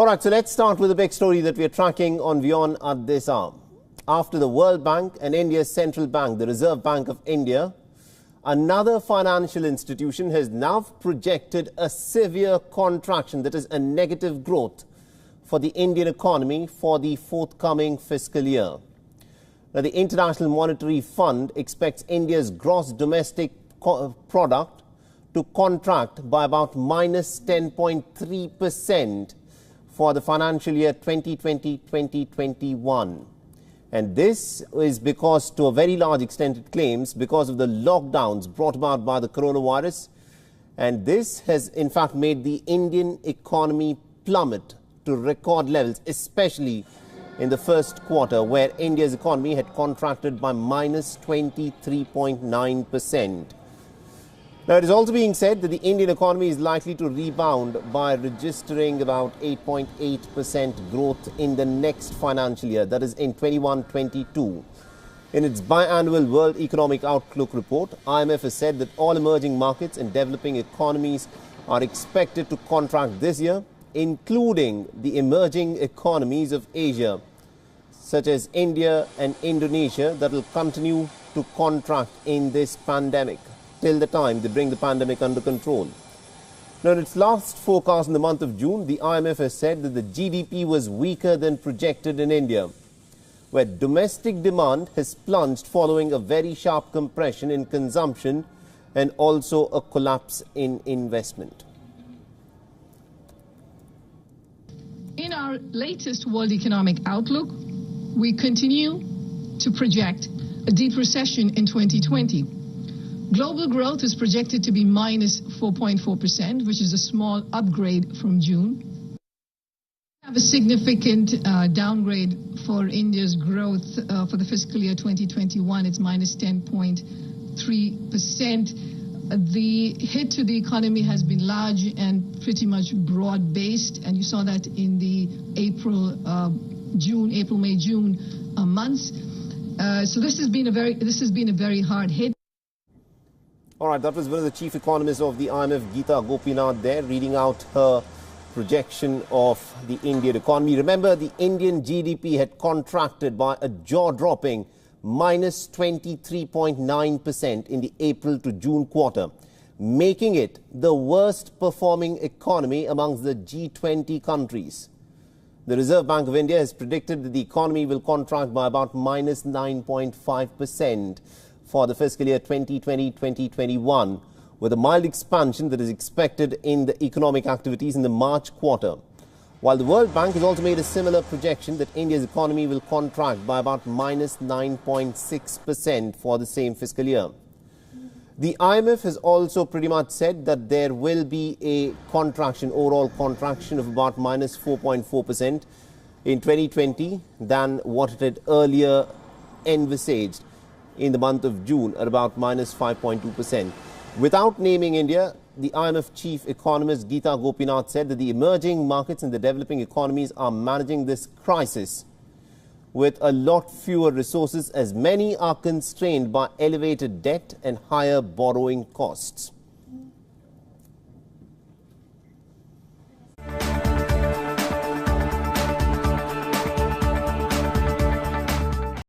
All right, so let's start with the big story that we are tracking on WION at this hour. After the World Bank and India's central bank, the Reserve Bank of India, another financial institution has now projected a severe contraction, that is a negative growth for the Indian economy for the forthcoming fiscal year. Now, the International Monetary Fund expects India's gross domestic product to contract by about minus 10.3% for the financial year 2020-2021. And this is because, to a very large extent, it claims, because of the lockdowns brought about by the coronavirus. And this has, in fact, made the Indian economy plummet to record levels, especially in the first quarter, where India's economy had contracted by minus 23.9%. Now, it is also being said that the Indian economy is likely to rebound by registering about 8.8% growth in the next financial year, that is in 21-22. In its biannual World Economic Outlook report, IMF has said that all emerging markets and developing economies are expected to contract this year, including the emerging economies of Asia, such as India and Indonesia, that will continue to contract in this pandemic till the time they bring the pandemic under control. Now, in its last forecast in the month of June, the IMF has said that the GDP was weaker than projected in India, where domestic demand has plunged following a very sharp compression in consumption and also a collapse in investment. In our latest World Economic Outlook, we continue to project a deep recession in 2020. Global growth is projected to be minus 4.4%, which is a small upgrade from June. We have a significant downgrade for India's growth for the fiscal year 2021. It's minus 10.3%. The hit to the economy has been large and pretty much broad-based, and you saw that in the April, May, June months. So this has been a very hard hit. All right, that was one of the chief economists of the IMF, Geeta Gopinath, there reading out her projection of the Indian economy. Remember, the Indian GDP had contracted by a jaw-dropping minus 23.9% in the April to June quarter, making it the worst performing economy amongst the G20 countries. The Reserve Bank of India has predicted that the economy will contract by about minus 9.5% for the fiscal year 2020-2021, with a mild expansion that is expected in the economic activities in the March quarter. While the World Bank has also made a similar projection that India's economy will contract by about minus 9.6% for the same fiscal year. The IMF has also pretty much said that there will be a contraction, overall contraction of about minus 4.4% in 2020 than what it had earlier envisaged in the month of June at about minus 5.2%. Without naming India, the IMF chief economist Geeta Gopinath said that the emerging markets and the developing economies are managing this crisis with a lot fewer resources, as many are constrained by elevated debt and higher borrowing costs.